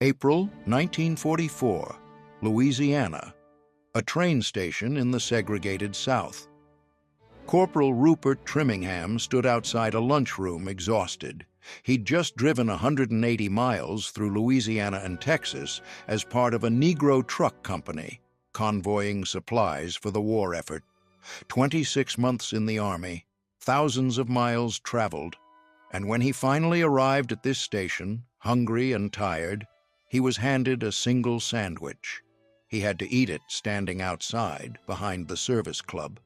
April 1944, Louisiana, a train station in the segregated South. Corporal Rupert Trimmingham stood outside a lunchroom exhausted. He'd just driven 180 miles through Louisiana and Texas as part of a Negro truck company, convoying supplies for the war effort. 26 months in the Army, thousands of miles traveled, and when he finally arrived at this station, hungry and tired, he was handed a single sandwich. He had to eat it standing outside behind the service club.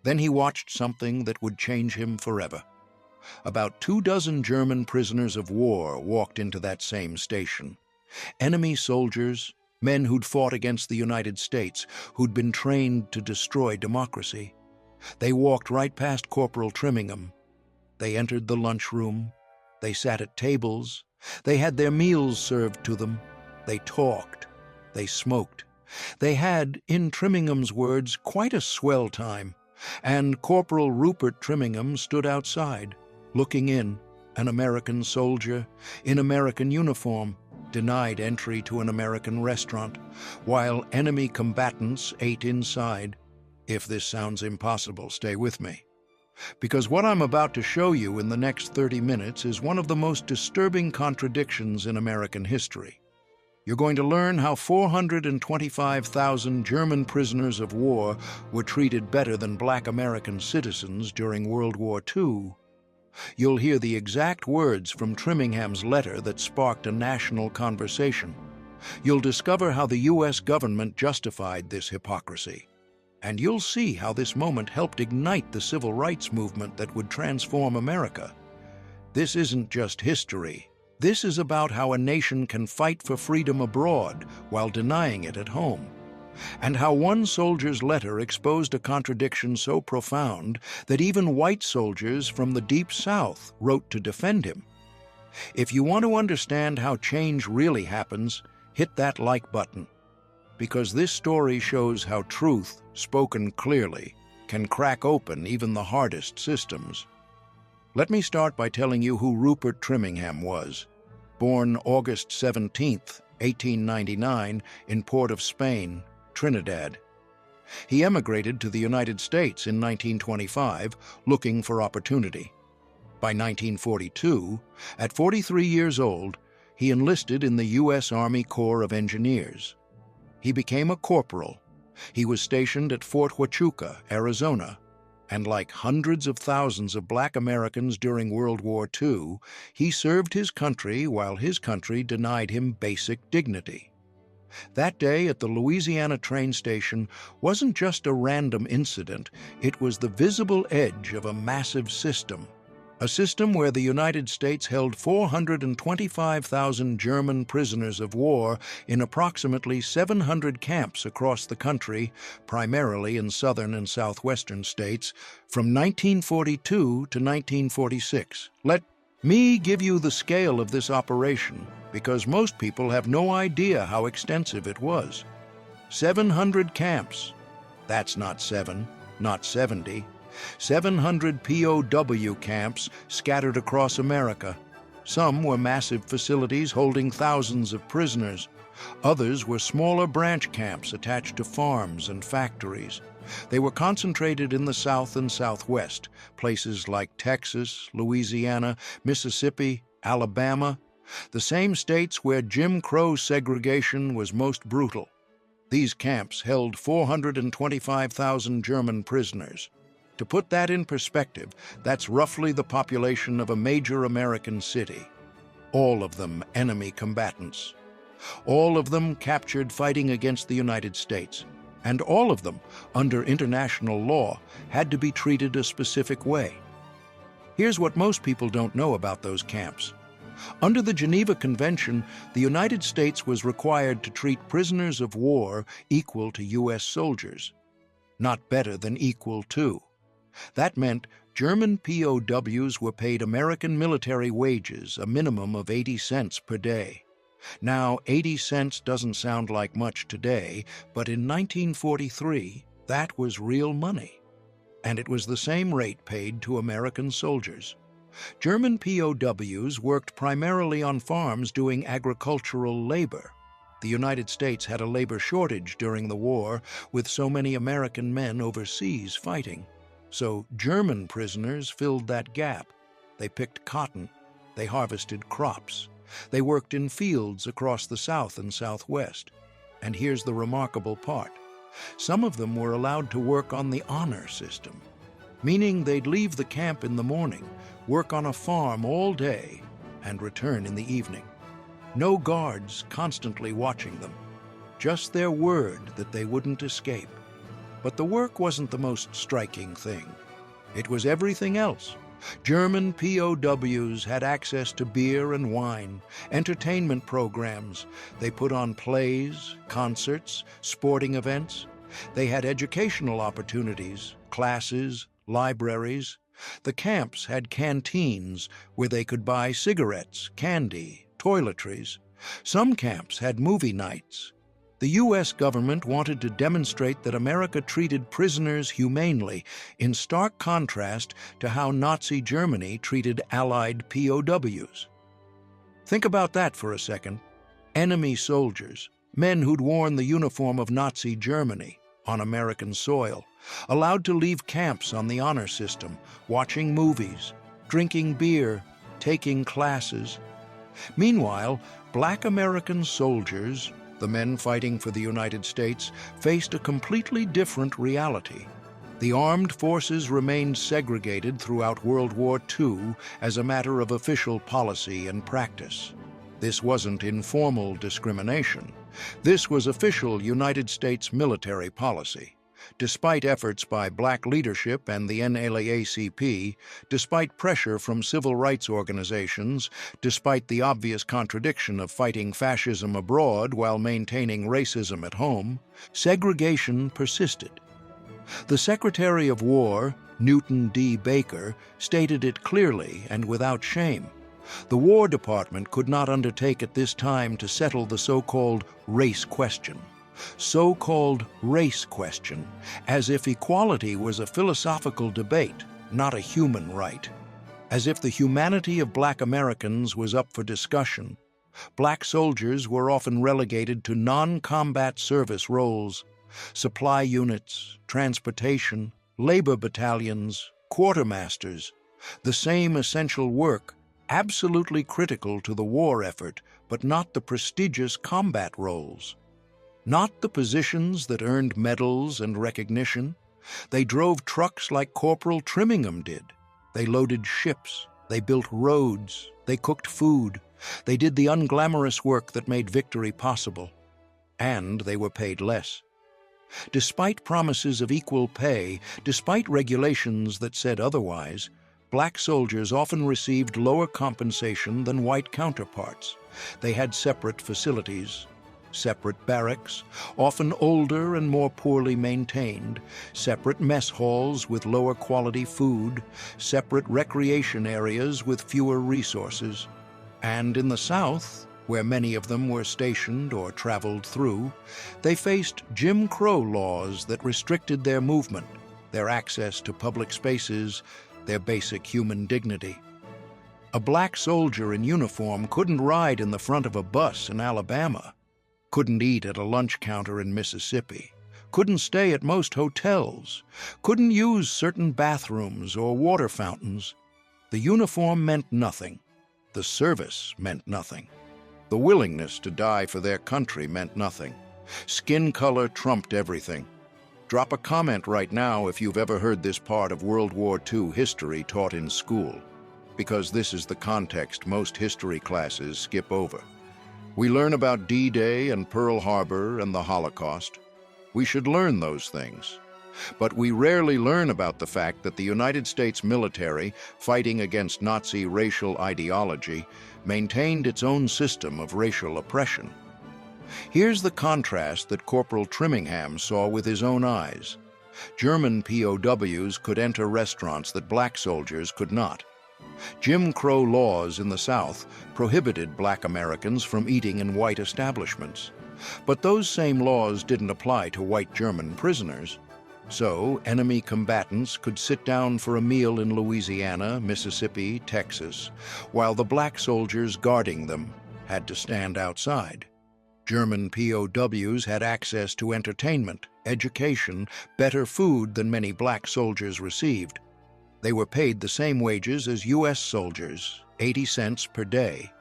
Then he watched something that would change him forever. About 24 German prisoners of war walked into that same station. Enemy soldiers, men who'd fought against the United States, who'd been trained to destroy democracy. They walked right past Corporal Trimmingham. They entered the lunchroom. They sat at tables. They had their meals served to them. They talked. They smoked. They had, in Trimmingham's words, quite a swell time. And Corporal Rupert Trimmingham stood outside, looking in, an American soldier, in American uniform, denied entry to an American restaurant, while enemy combatants ate inside. If this sounds impossible, stay with me. Because what I'm about to show you in the next 30 minutes is one of the most disturbing contradictions in American history. You're going to learn how 425,000 German prisoners of war were treated better than black American citizens during World War II. You'll hear the exact words from Trimmingham's letter that sparked a national conversation. You'll discover how the U.S. government justified this hypocrisy. And you'll see how this moment helped ignite the civil rights movement that would transform America. This isn't just history. This is about how a nation can fight for freedom abroad while denying it at home, and how one soldier's letter exposed a contradiction so profound that even white soldiers from the Deep South wrote to defend him. If you want to understand how change really happens, hit that like button, because this story shows how truth, spoken clearly, can crack open even the hardest systems. Let me start by telling you who Rupert Trimmingham was. Born August 17, 1899, in Port of Spain, Trinidad. He emigrated to the United States in 1925, looking for opportunity. By 1942, at 43 years old, he enlisted in the U.S. Army Corps of Engineers. He became a corporal. He was stationed at Fort Huachuca, Arizona, and like hundreds of thousands of black Americans during World War II, he served his country while his country denied him basic dignity. That day at the Louisiana train station wasn't just a random incident, it was the visible edge of a massive system. A system where the United States held 425,000 German prisoners of war in approximately 700 camps across the country, primarily in southern and southwestern states, from 1942 to 1946. Let me give you the scale of this operation, because most people have no idea how extensive it was. 700 camps. That's not 7, not 70. 700 POW camps scattered across America. Some were massive facilities holding thousands of prisoners. Others were smaller branch camps attached to farms and factories. They were concentrated in the South and Southwest, places like Texas, Louisiana, Mississippi, Alabama, the same states where Jim Crow segregation was most brutal. These camps held 425,000 German prisoners. To put that in perspective, that's roughly the population of a major American city. All of them enemy combatants. All of them captured fighting against the United States. And all of them, under international law, had to be treated a specific way. Here's what most people don't know about those camps. Under the Geneva Convention, the United States was required to treat prisoners of war equal to U.S. soldiers, not better than equal to. That meant German POWs were paid American military wages, a minimum of 80 cents per day. Now, 80 cents doesn't sound like much today, but in 1943, that was real money. And it was the same rate paid to American soldiers. German POWs worked primarily on farms doing agricultural labor. The United States had a labor shortage during the war, with so many American men overseas fighting. So German prisoners filled that gap. They picked cotton. They harvested crops. They worked in fields across the South and Southwest. And here's the remarkable part. Some of them were allowed to work on the honor system, meaning they'd leave the camp in the morning, work on a farm all day, and return in the evening. No guards constantly watching them, just their word that they wouldn't escape. But the work wasn't the most striking thing. It was everything else. German POWs had access to beer and wine, entertainment programs. They put on plays, concerts, sporting events. They had educational opportunities, classes, libraries. The camps had canteens where they could buy cigarettes, candy, toiletries. Some camps had movie nights. The U.S. government wanted to demonstrate that America treated prisoners humanely, in stark contrast to how Nazi Germany treated Allied POWs. Think about that for a second. Enemy soldiers, men who'd worn the uniform of Nazi Germany on American soil, allowed to leave camps on the honor system, watching movies, drinking beer, taking classes. Meanwhile, Black American soldiers, the men fighting for the United States, faced a completely different reality. The armed forces remained segregated throughout World War II as a matter of official policy and practice. This wasn't informal discrimination. This was official United States military policy. Despite efforts by black leadership and the NAACP, despite pressure from civil rights organizations, despite the obvious contradiction of fighting fascism abroad while maintaining racism at home, segregation persisted. The Secretary of War, Newton D. Baker, stated it clearly and without shame. The War Department could not undertake at this time to settle the so-called race question. So-called race question, as if equality was a philosophical debate, not a human right. As if the humanity of Black Americans was up for discussion. Black soldiers were often relegated to non-combat service roles, supply units, transportation, labor battalions, quartermasters, the same essential work, absolutely critical to the war effort, but not the prestigious combat roles. Not the positions that earned medals and recognition. They drove trucks like Corporal Trimmingham did. They loaded ships. They built roads. They cooked food. They did the unglamorous work that made victory possible. And they were paid less. Despite promises of equal pay, despite regulations that said otherwise, black soldiers often received lower compensation than white counterparts. They had separate facilities, separate barracks, often older and more poorly maintained, separate mess halls with lower quality food, separate recreation areas with fewer resources. And in the South, where many of them were stationed or traveled through, they faced Jim Crow laws that restricted their movement, their access to public spaces, their basic human dignity. A black soldier in uniform couldn't ride in the front of a bus in Alabama, couldn't eat at a lunch counter in Mississippi, couldn't stay at most hotels, couldn't use certain bathrooms or water fountains. The uniform meant nothing. The service meant nothing. The willingness to die for their country meant nothing. Skin color trumped everything. Drop a comment right now if you've ever heard this part of World War II history taught in school, because this is the context most history classes skip over. We learn about D-Day and Pearl Harbor and the Holocaust. We should learn those things. But we rarely learn about the fact that the United States military, fighting against Nazi racial ideology, maintained its own system of racial oppression. Here's the contrast that Corporal Trimmingham saw with his own eyes. German POWs could enter restaurants that black soldiers could not. Jim Crow laws in the South prohibited black Americans from eating in white establishments. But those same laws didn't apply to white German prisoners. So, enemy combatants could sit down for a meal in Louisiana, Mississippi, Texas, while the black soldiers guarding them had to stand outside. German POWs had access to entertainment, education, better food than many black soldiers received. They were paid the same wages as U.S. soldiers, 80 cents per day.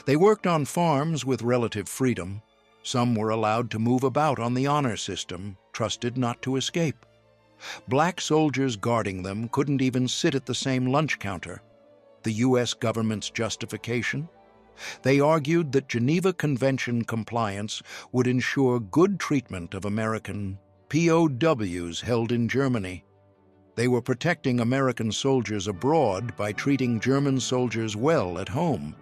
They worked on farms with relative freedom. Some were allowed to move about on the honor system, trusted not to escape. Black soldiers guarding them couldn't even sit at the same lunch counter. The U.S. government's justification? They argued that Geneva Convention compliance would ensure good treatment of American POWs held in Germany. They were protecting American soldiers abroad by treating German soldiers well at home.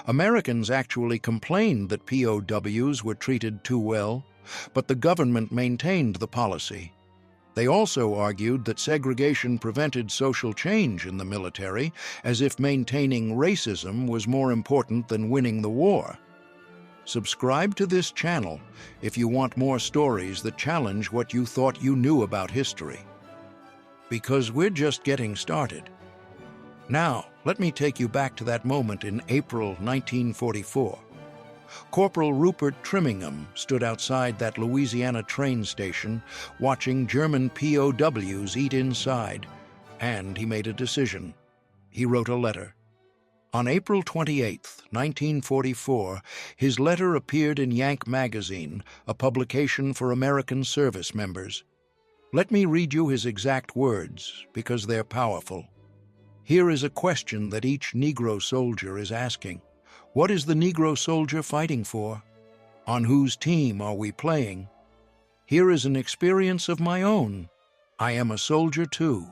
Americans actually complained that POWs were treated too well, but the government maintained the policy. They also argued that segregation prevented social change in the military, as if maintaining racism was more important than winning the war. Subscribe to this channel if you want more stories that challenge what you thought you knew about history. Because we're just getting started. Now, let me take you back to that moment in April 1944. Corporal Rupert Trimmingham stood outside that Louisiana train station watching German POWs eat inside, and he made a decision. He wrote a letter. On April 28, 1944, his letter appeared in Yank magazine, a publication for American service members. Let me read you his exact words, because they're powerful. Here is a question that each Negro soldier is asking. What is the Negro soldier fighting for? On whose team are we playing? Here is an experience of my own. I am a soldier too.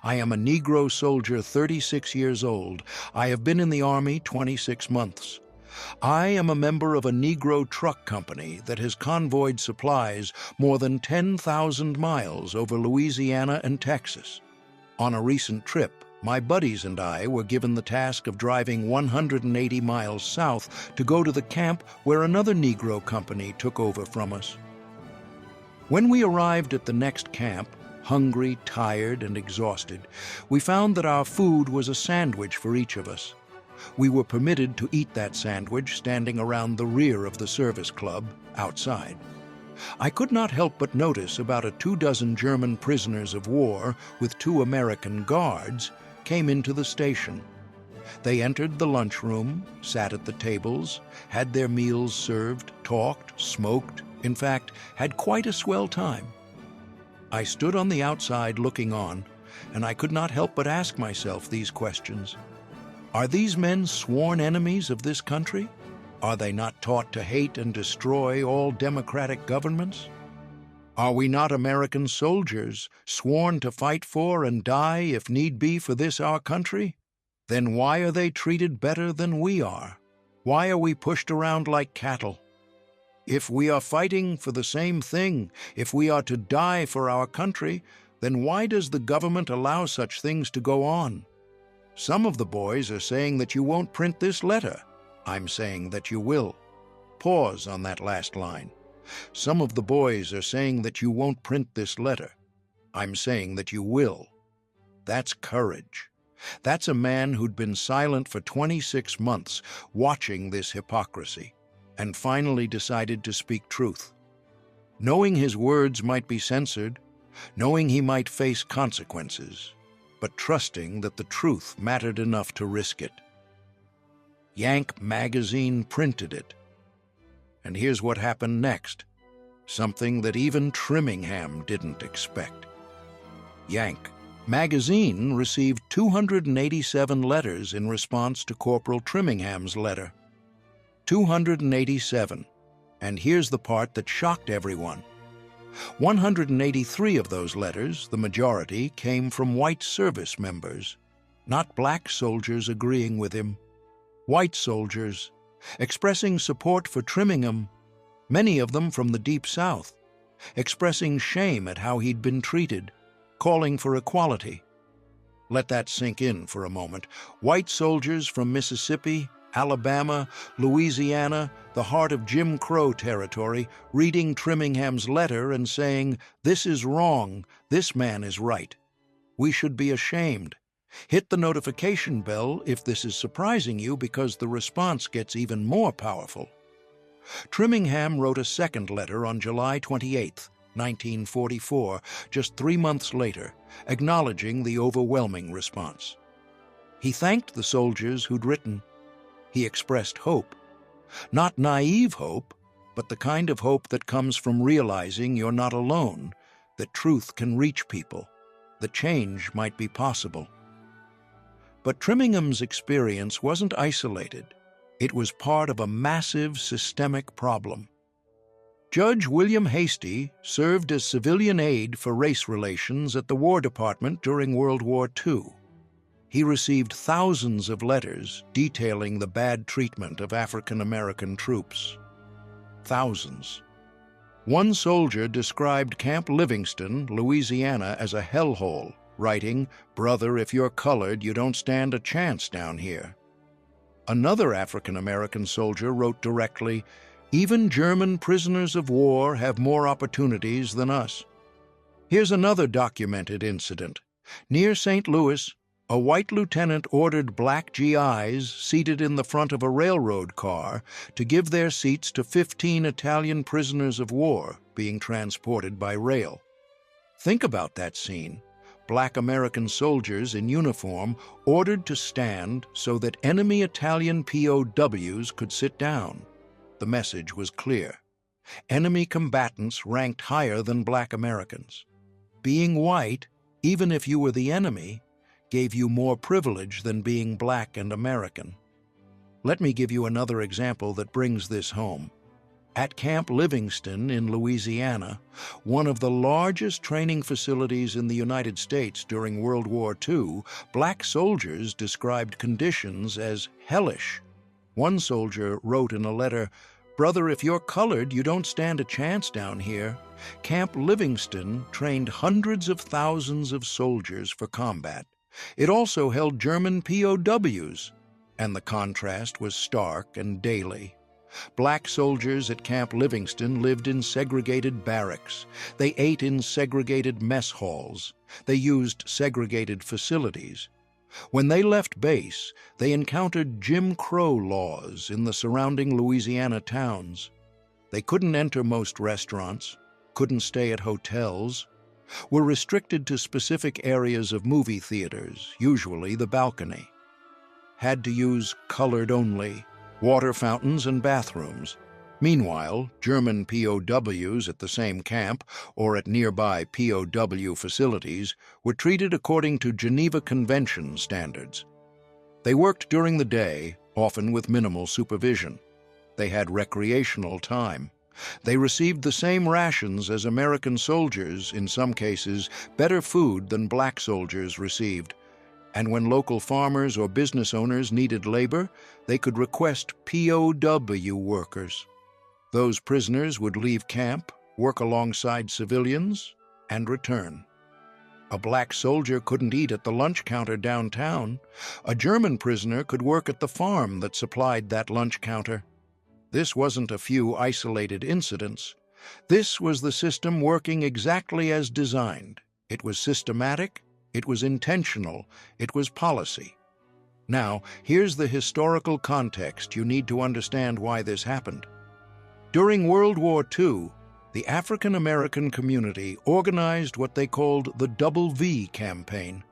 I am a Negro soldier, 36 years old. I have been in the Army 26 months. I am a member of a Negro truck company that has convoyed supplies more than 10,000 miles over Louisiana and Texas. On a recent trip, my buddies and I were given the task of driving 180 miles south to go to the camp where another Negro company took over from us. When we arrived at the next camp, hungry, tired, and exhausted, we found that our food was a sandwich for each of us. We were permitted to eat that sandwich standing around the rear of the service club, outside. I could not help but notice about 24 German prisoners of war with 2 American guards came into the station. They entered the lunchroom, sat at the tables, had their meals served, talked, smoked, in fact, had quite a swell time. I stood on the outside looking on, and I could not help but ask myself these questions. Are these men sworn enemies of this country? Are they not taught to hate and destroy all democratic governments? Are we not American soldiers, sworn to fight for and die, if need be, for this our country? Then why are they treated better than we are? Why are we pushed around like cattle? If we are fighting for the same thing, if we are to die for our country, then why does the government allow such things to go on? Some of the boys are saying that you won't print this letter. I'm saying that you will. Pause on that last line. Some of the boys are saying that you won't print this letter. I'm saying that you will. That's courage. That's a man who'd been silent for 26 months, watching this hypocrisy, and finally decided to speak truth. Knowing his words might be censored, knowing he might face consequences, but trusting that the truth mattered enough to risk it. Yank magazine printed it. And here's what happened next, something that even Trimmingham didn't expect. Yank magazine received 287 letters in response to Corporal Trimmingham's letter. 287. And here's the part that shocked everyone. 183 of those letters, the majority, came from white service members, not black soldiers agreeing with him. White soldiers, expressing support for Trimmingham, many of them from the Deep South, expressing shame at how he'd been treated, calling for equality. Let that sink in for a moment. White soldiers from Mississippi, Alabama, Louisiana, the heart of Jim Crow territory, reading Trimmingham's letter and saying, "This is wrong, this man is right. We should be ashamed." Hit the notification bell if this is surprising you, because the response gets even more powerful. Trimmingham wrote a second letter on July 28, 1944, just 3 months later, acknowledging the overwhelming response. He thanked the soldiers who'd written. He expressed hope. Not naive hope, but the kind of hope that comes from realizing you're not alone, that truth can reach people, that change might be possible. But Trimmingham's experience wasn't isolated. It was part of a massive systemic problem. Judge William Hastie served as civilian aide for race relations at the War Department during World War II. He received thousands of letters detailing the bad treatment of African American troops. Thousands. One soldier described Camp Livingston, Louisiana, as a hellhole, writing, "Brother, if you're colored, you don't stand a chance down here." Another African American soldier wrote directly, "Even German prisoners of war have more opportunities than us." Here's another documented incident. Near St. Louis, a white lieutenant ordered black GIs seated in the front of a railroad car to give their seats to 15 Italian prisoners of war being transported by rail. Think about that scene. Black American soldiers in uniform ordered to stand so that enemy Italian POWs could sit down. The message was clear. Enemy combatants ranked higher than black Americans. Being white, even if you were the enemy, gave you more privilege than being black and American. Let me give you another example that brings this home. At Camp Livingston in Louisiana, one of the largest training facilities in the United States during World War II, black soldiers described conditions as hellish. One soldier wrote in a letter, "Brother, if you're colored, you don't stand a chance down here." Camp Livingston trained hundreds of thousands of soldiers for combat. It also held German POWs, and the contrast was stark and daily. Black soldiers at Camp Livingston lived in segregated barracks. They ate in segregated mess halls. They used segregated facilities. When they left base, they encountered Jim Crow laws in the surrounding Louisiana towns. They couldn't enter most restaurants, couldn't stay at hotels, were restricted to specific areas of movie theaters, usually the balcony. Had to use colored-only water fountains and bathrooms. Meanwhile, German POWs at the same camp or at nearby POW facilities were treated according to Geneva Convention standards. They worked during the day, often with minimal supervision. They had recreational time. They received the same rations as American soldiers, in some cases better food than black soldiers received. And when local farmers or business owners needed labor, they could request POW workers. Those prisoners would leave camp, work alongside civilians, and return. A black soldier couldn't eat at the lunch counter downtown. A German prisoner could work at the farm that supplied that lunch counter. This wasn't a few isolated incidents. This was the system working exactly as designed. It was systematic, it was intentional, it was policy. Now, here's the historical context you need to understand why this happened. During World War II, the African American community organized what they called the Double V campaign: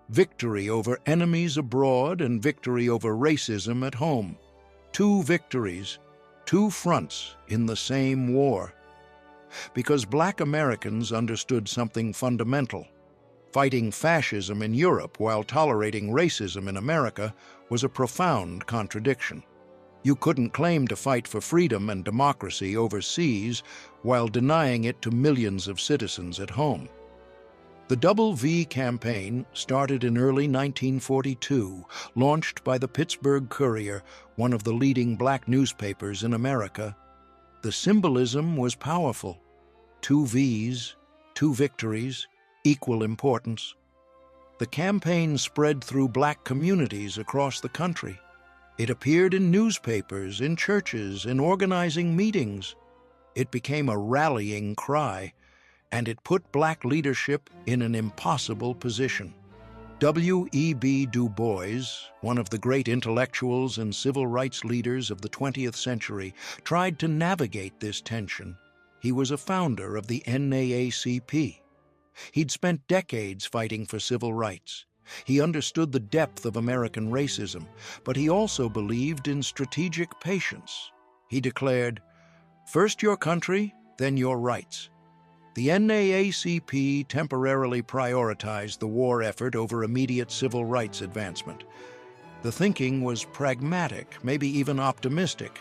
victory over enemies abroad and victory over racism at home. 2 victories, 2 fronts in the same war. Because black Americans understood something fundamental. Fighting fascism in Europe while tolerating racism in America was a profound contradiction. You couldn't claim to fight for freedom and democracy overseas while denying it to millions of citizens at home. The Double V campaign started in early 1942, launched by the Pittsburgh Courier, one of the leading black newspapers in America. The symbolism was powerful. 2 Vs, 2 victories, equal importance. The campaign spread through black communities across the country. It appeared in newspapers, in churches, in organizing meetings. It became a rallying cry, and it put black leadership in an impossible position. W.E.B. Du Bois, one of the great intellectuals and civil rights leaders of the 20th century, tried to navigate this tension. He was a founder of the NAACP. He'd spent decades fighting for civil rights. He understood the depth of American racism, but he also believed in strategic patience. He declared, "First your country, then your rights." The NAACP temporarily prioritized the war effort over immediate civil rights advancement. The thinking was pragmatic, maybe even optimistic.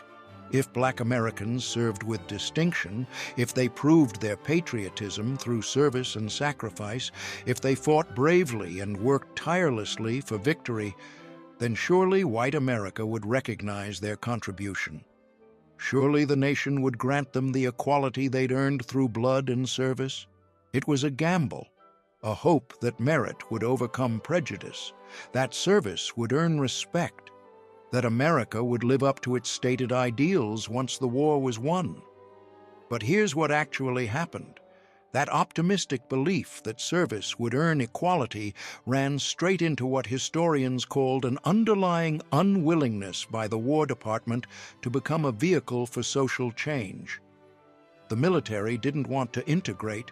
If black Americans served with distinction, if they proved their patriotism through service and sacrifice, if they fought bravely and worked tirelessly for victory, then surely white America would recognize their contribution. Surely the nation would grant them the equality they'd earned through blood and service. It was a gamble, a hope that merit would overcome prejudice, that service would earn respect, that America would live up to its stated ideals once the war was won. But here's what actually happened. That optimistic belief that service would earn equality ran straight into what historians called an underlying unwillingness by the War Department to become a vehicle for social change. The military didn't want to integrate.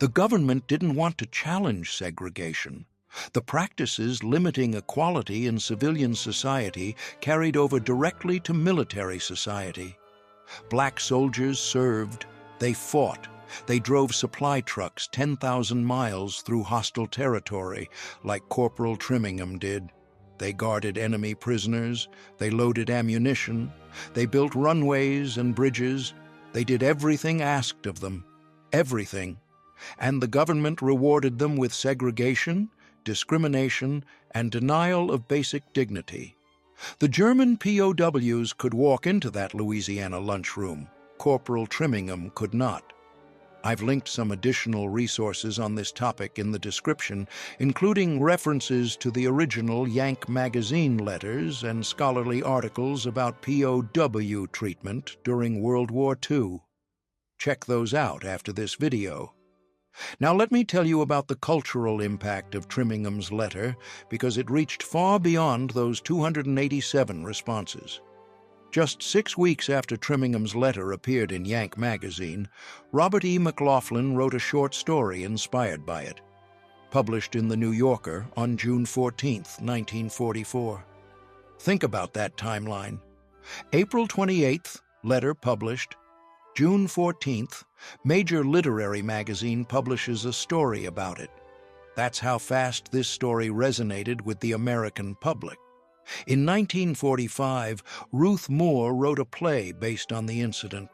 The government didn't want to challenge segregation. The practices limiting equality in civilian society carried over directly to military society. Black soldiers served, they fought, they drove supply trucks 10,000 miles through hostile territory, like Corporal Trimmingham did. They guarded enemy prisoners, they loaded ammunition, they built runways and bridges, they did everything asked of them, everything. And the government rewarded them with segregation, discrimination, and denial of basic dignity. The German POWs could walk into that Louisiana lunchroom. Corporal Trimmingham could not. I've linked some additional resources on this topic in the description, including references to the original Yank magazine letters and scholarly articles about POW treatment during World War II. Check those out after this video. Now let me tell you about the cultural impact of Trimmingham's letter, because it reached far beyond those 287 responses. Just 6 weeks after Trimmingham's letter appeared in Yank magazine, Robert E. McLaughlin wrote a short story inspired by it, published in The New Yorker on June 14, 1944. Think about that timeline. April 28th, letter published. June 14th, major literary magazine publishes a story about it. That's how fast this story resonated with the American public. In 1945, Ruth Moore wrote a play based on the incident.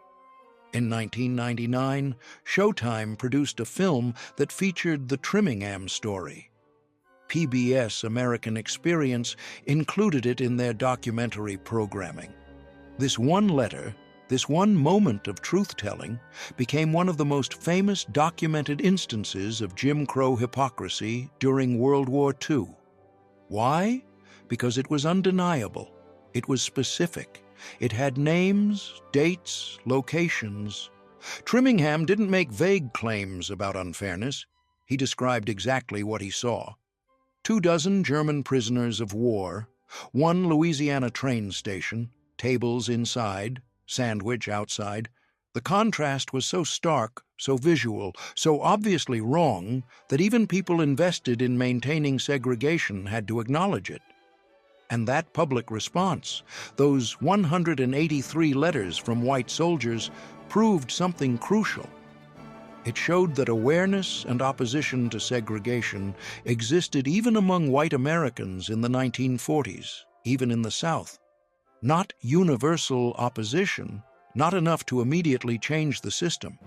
In 1999, Showtime produced a film that featured the Trimmingham story. PBS American Experience included it in their documentary programming. This one letter, this one moment of truth-telling, became one of the most famous documented instances of Jim Crow hypocrisy during World War II. Why? Because it was undeniable. It was specific. It had names, dates, locations. Trimmingham didn't make vague claims about unfairness. He described exactly what he saw. 24 German prisoners of war, 1 Louisiana train station, tables inside, sandwich outside. The contrast was so stark, so visual, so obviously wrong that even people invested in maintaining segregation had to acknowledge it. And that public response, those 183 letters from white soldiers, proved something crucial. It showed that awareness and opposition to segregation existed even among white Americans in the 1940s, even in the South. Not universal opposition, not enough to immediately change the system,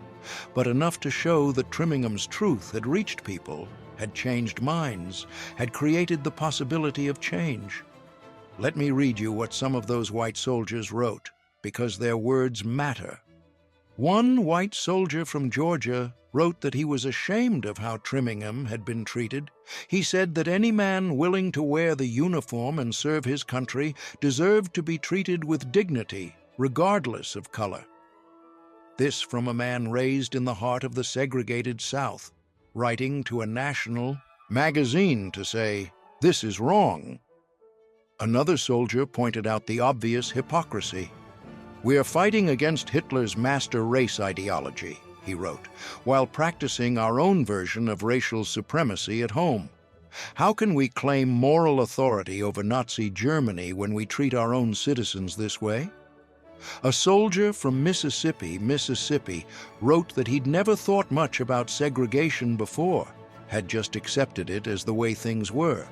but enough to show that Trimmingham's truth had reached people, had changed minds, had created the possibility of change. Let me read you what some of those white soldiers wrote, because their words matter. One white soldier from Georgia wrote that he was ashamed of how Trimmingham had been treated. He said that any man willing to wear the uniform and serve his country deserved to be treated with dignity, regardless of color. This from a man raised in the heart of the segregated South, writing to a national magazine to say, "This is wrong." Another soldier pointed out the obvious hypocrisy. "We are fighting against Hitler's master race ideology," he wrote, "while practicing our own version of racial supremacy at home. How can we claim moral authority over Nazi Germany when we treat our own citizens this way?" A soldier from Mississippi, wrote that he'd never thought much about segregation before, had just accepted it as the way things were.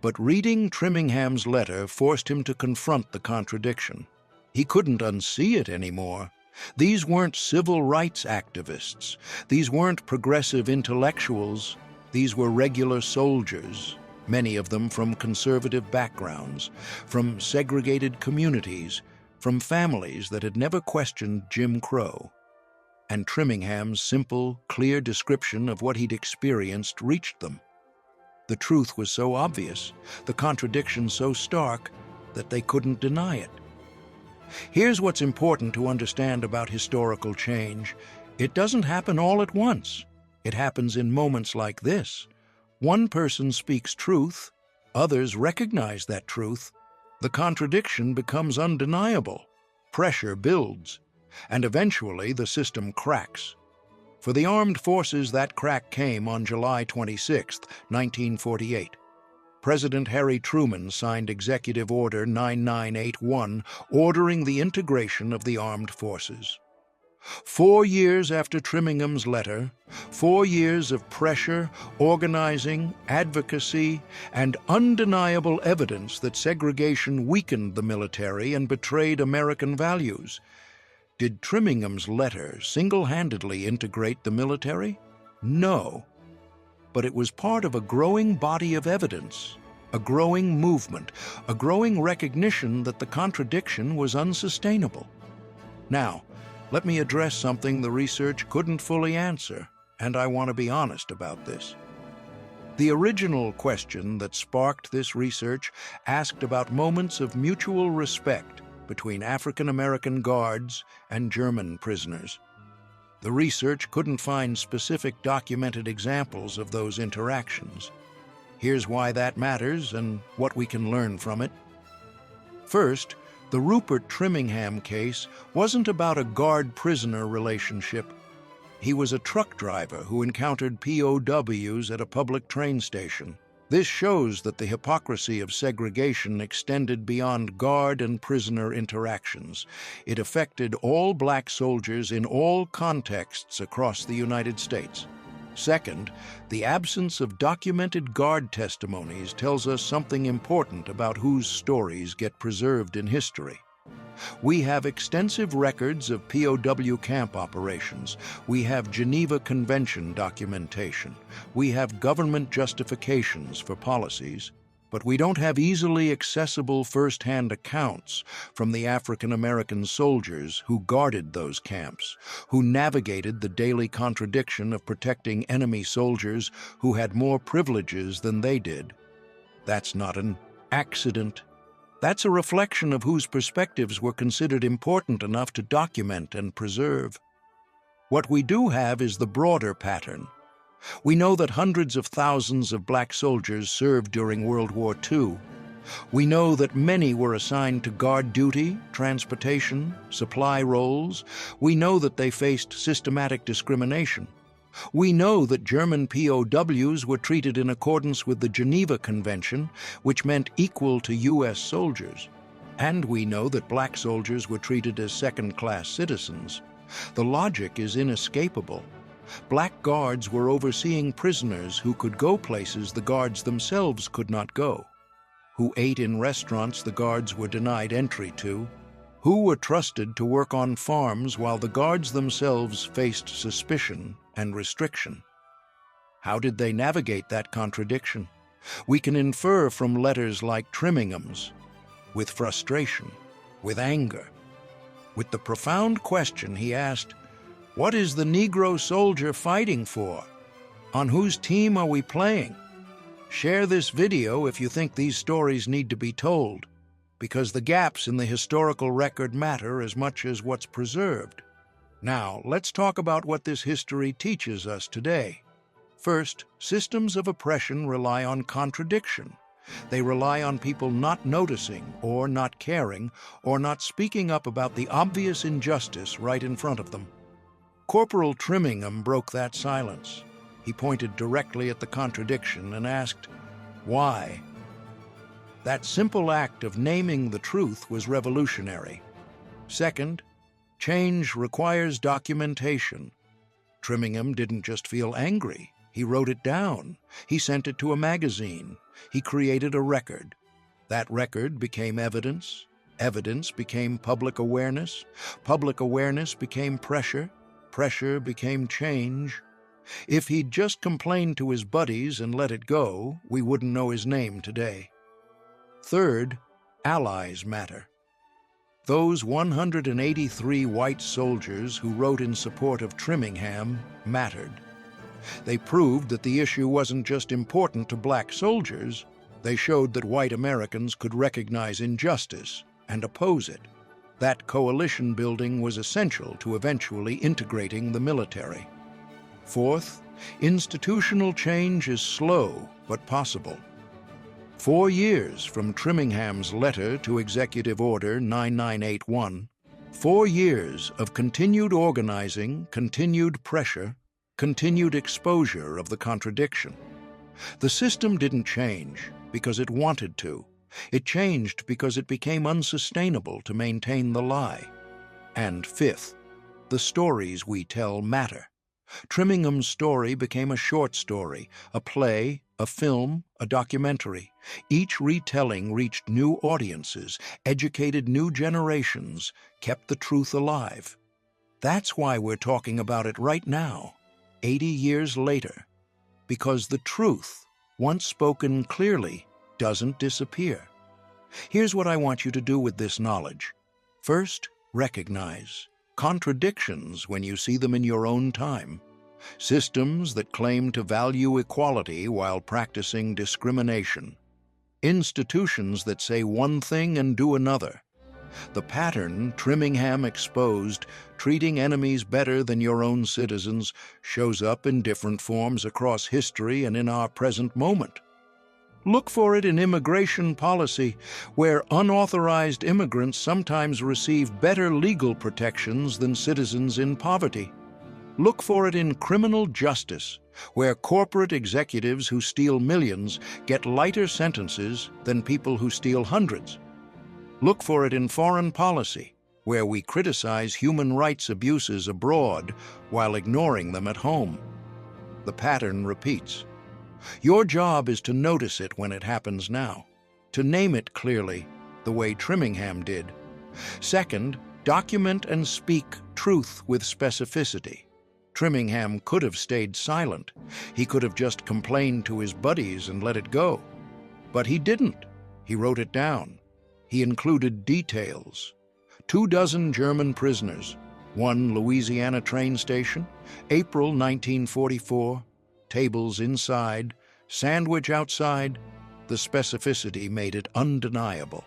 But reading Trimmingham's letter forced him to confront the contradiction. He couldn't unsee it anymore. These weren't civil rights activists. These weren't progressive intellectuals. These were regular soldiers, many of them from conservative backgrounds, from segregated communities, from families that had never questioned Jim Crow. And Trimmingham's simple, clear description of what he'd experienced reached them. The truth was so obvious, the contradiction so stark, that they couldn't deny it. Here's what's important to understand about historical change. It doesn't happen all at once. It happens in moments like this. One person speaks truth, others recognize that truth. The contradiction becomes undeniable. Pressure builds, and eventually the system cracks. For the armed forces, that crack came on July 26, 1948. President Harry Truman signed Executive Order 9981, ordering the integration of the armed forces. 4 years after Trimmingham's letter, 4 years of pressure, organizing, advocacy, and undeniable evidence that segregation weakened the military and betrayed American values. Did Trimmingham's letter single-handedly integrate the military? No. But it was part of a growing body of evidence, a growing movement, a growing recognition that the contradiction was unsustainable. Now, let me address something the research couldn't fully answer, and I want to be honest about this. The original question that sparked this research asked about moments of mutual respect between African American guards and German prisoners. The research couldn't find specific documented examples of those interactions. Here's why that matters and what we can learn from it. First, the Rupert Trimmingham case wasn't about a guard-prisoner relationship. He was a truck driver who encountered POWs at a public train station. This shows that the hypocrisy of segregation extended beyond guard and prisoner interactions. It affected all black soldiers in all contexts across the United States. Second, the absence of documented guard testimonies tells us something important about whose stories get preserved in history. We have extensive records of POW camp operations. We have Geneva Convention documentation. We have government justifications for policies. But we don't have easily accessible first-hand accounts from the African American soldiers who guarded those camps, who navigated the daily contradiction of protecting enemy soldiers who had more privileges than they did. That's not an accident. That's a reflection of whose perspectives were considered important enough to document and preserve. What we do have is the broader pattern. We know that hundreds of thousands of black soldiers served during World War II. We know that many were assigned to guard duty, transportation, supply roles. We know that they faced systematic discrimination. We know that German POWs were treated in accordance with the Geneva Convention, which meant equal to U.S. soldiers. And we know that black soldiers were treated as second-class citizens. The logic is inescapable. Black guards were overseeing prisoners who could go places the guards themselves could not go, who ate in restaurants the guards were denied entry to, who were trusted to work on farms while the guards themselves faced suspicion and restriction. How did they navigate that contradiction? We can infer from letters like Trimmingham's, with frustration, with anger, with the profound question he asked, What is the Negro soldier fighting for? On whose team are we playing? Share this video if you think these stories need to be told, because the gaps in the historical record matter as much as what's preserved. Now, let's talk about what this history teaches us today. First, systems of oppression rely on contradiction. They rely on people not noticing or not caring or not speaking up about the obvious injustice right in front of them. Corporal Trimmingham broke that silence. He pointed directly at the contradiction and asked, "Why?" That simple act of naming the truth was revolutionary. Second, change requires documentation. Trimmingham didn't just feel angry. He wrote it down. He sent it to a magazine. He created a record. That record became evidence. Evidence became public awareness. Public awareness became pressure. Pressure became change. If he'd just complained to his buddies and let it go, we wouldn't know his name today. Third, allies matter. Those 183 white soldiers who wrote in support of Trimmingham mattered. They proved that the issue wasn't just important to black soldiers. They showed that white Americans could recognize injustice and oppose it. That coalition building was essential to eventually integrating the military. Fourth, institutional change is slow but possible. 4 years from Trimmingham's letter to Executive Order 9981, 4 years of continued organizing, continued pressure, continued exposure of the contradiction. The system didn't change because it wanted to. It changed because it became unsustainable to maintain the lie. And fifth, the stories we tell matter. Trimmingham's story became a short story, a play, a film, a documentary. Each retelling reached new audiences, educated new generations, kept the truth alive. That's why we're talking about it right now, 80 years later. Because the truth, once spoken clearly, doesn't disappear. Here's what I want you to do with this knowledge. First, recognize contradictions when you see them in your own time. Systems that claim to value equality while practicing discrimination. Institutions that say one thing and do another. The pattern Trimmingham exposed, treating enemies better than your own citizens, shows up in different forms across history and in our present moment. Look for it in immigration policy, where unauthorized immigrants sometimes receive better legal protections than citizens in poverty. Look for it in criminal justice, where corporate executives who steal millions get lighter sentences than people who steal hundreds. Look for it in foreign policy, where we criticize human rights abuses abroad while ignoring them at home. The pattern repeats. Your job is to notice it when it happens now, to name it clearly, the way Trimmingham did. Second, document and speak truth with specificity. Trimmingham could have stayed silent. He could have just complained to his buddies and let it go. But he didn't. He wrote it down. He included details. 24 German prisoners, 1 Louisiana train station, April 1944, tables inside, sandwich outside. The specificity made it undeniable.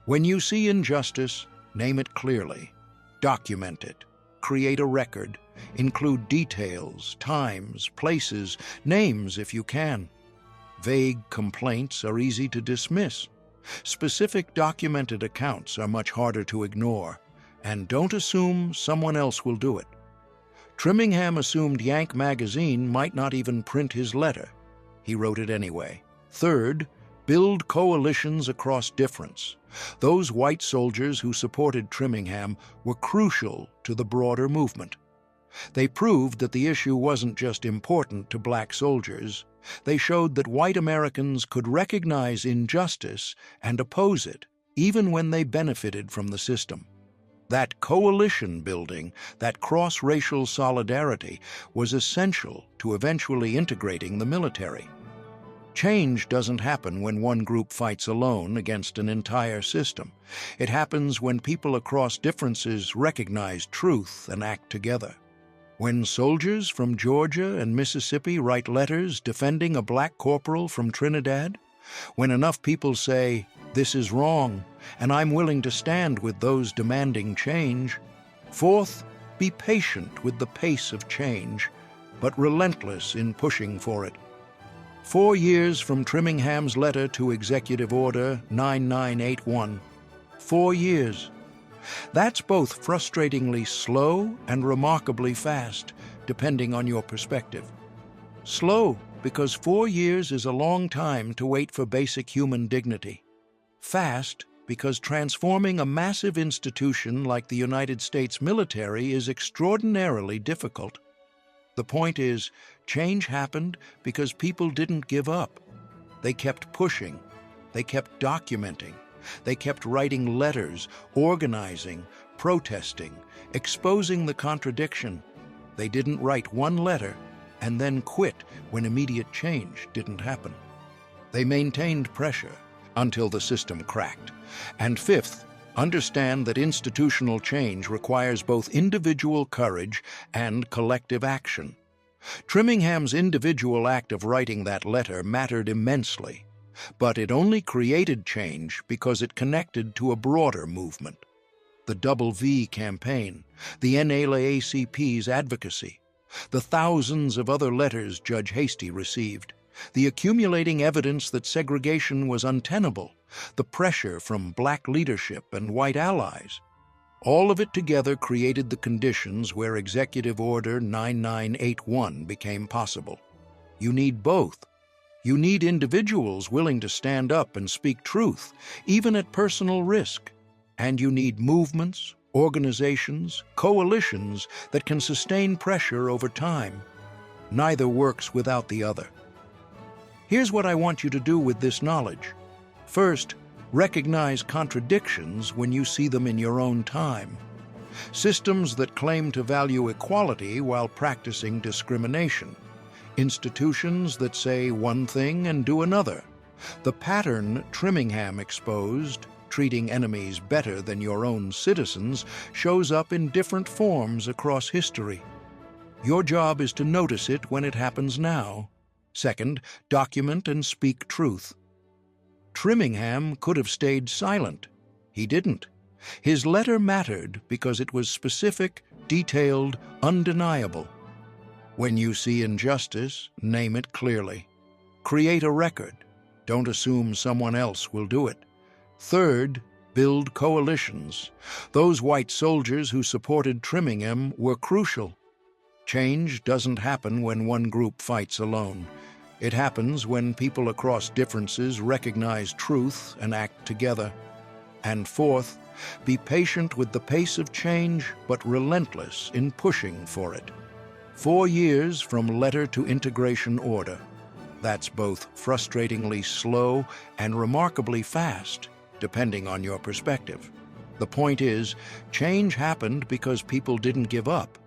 When you see injustice, name it clearly. Document it. Create a record. Include details, times, places, names if you can. Vague complaints are easy to dismiss. Specific documented accounts are much harder to ignore. And don't assume someone else will do it. Trimmingham assumed Yank magazine might not even print his letter. He wrote it anyway. Third, build coalitions across difference. Those white soldiers who supported Trimmingham were crucial to the broader movement. They proved that the issue wasn't just important to black soldiers. They showed that white Americans could recognize injustice and oppose it, even when they benefited from the system. That coalition building, that cross-racial solidarity, was essential to eventually integrating the military. Change doesn't happen when one group fights alone against an entire system. It happens when people across differences recognize truth and act together. When soldiers from Georgia and Mississippi write letters defending a black corporal from Trinidad, when enough people say, "This is wrong, and I'm willing to stand with those demanding change." Fourth, be patient with the pace of change, but relentless in pushing for it. 4 years from Trimmingham's letter to Executive Order 9981. 4 years. That's both frustratingly slow and remarkably fast, depending on your perspective. Slow, because 4 years is a long time to wait for basic human dignity. Fast, because transforming a massive institution like the United States military is extraordinarily difficult. The point is, change happened because people didn't give up. They kept pushing. They kept documenting. They kept writing letters, organizing, protesting, exposing the contradiction. They didn't write one letter and then quit when immediate change didn't happen. They maintained pressure until the system cracked. And fifth, understand that institutional change requires both individual courage and collective action. Trimmingham's individual act of writing that letter mattered immensely, but it only created change because it connected to a broader movement. The Double V campaign, the NAACP's advocacy, the thousands of other letters Judge Hasty received, the accumulating evidence that segregation was untenable, the pressure from black leadership and white allies. All of it together created the conditions where Executive Order 9981 became possible. You need both. You need individuals willing to stand up and speak truth, even at personal risk. And you need movements, organizations, coalitions that can sustain pressure over time. Neither works without the other. Here's what I want you to do with this knowledge. First, recognize contradictions when you see them in your own time. Systems that claim to value equality while practicing discrimination. Institutions that say one thing and do another. The pattern Trimmingham exposed, treating enemies better than your own citizens, shows up in different forms across history. Your job is to notice it when it happens now. Second, document and speak truth. Trimmingham could have stayed silent. He didn't. His letter mattered because it was specific, detailed, undeniable. When you see injustice, name it clearly. Create a record. Don't assume someone else will do it. Third, build coalitions. Those white soldiers who supported Trimmingham were crucial. Change doesn't happen when one group fights alone. It happens when people across differences recognize truth and act together. And fourth, be patient with the pace of change, but relentless in pushing for it. 4 years from letter to integration order. That's both frustratingly slow and remarkably fast, depending on your perspective. The point is, change happened because people didn't give up.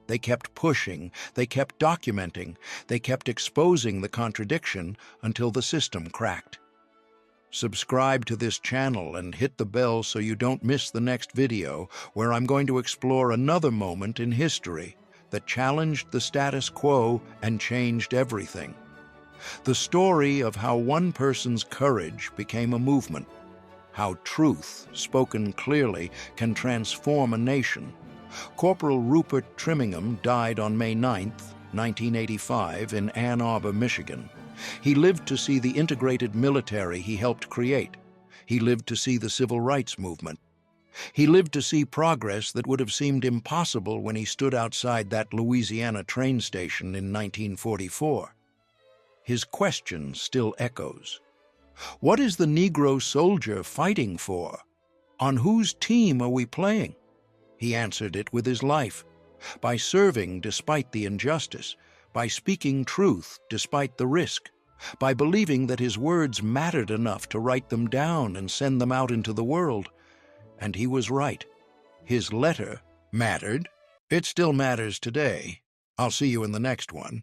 They kept pushing, they kept documenting, they kept exposing the contradiction until the system cracked. Subscribe to this channel and hit the bell so you don't miss the next video, where I'm going to explore another moment in history that challenged the status quo and changed everything. The story of how one person's courage became a movement, how truth, spoken clearly, can transform a nation. Corporal Rupert Trimmingham died on May 9, 1985, in Ann Arbor, Michigan. He lived to see the integrated military he helped create. He lived to see the civil rights movement. He lived to see progress that would have seemed impossible when he stood outside that Louisiana train station in 1944. His question still echoes. What is the Negro soldier fighting for? On whose team are we playing? He answered it with his life, by serving despite the injustice, by speaking truth despite the risk, by believing that his words mattered enough to write them down and send them out into the world. And he was right. His letter mattered. It still matters today. I'll see you in the next one.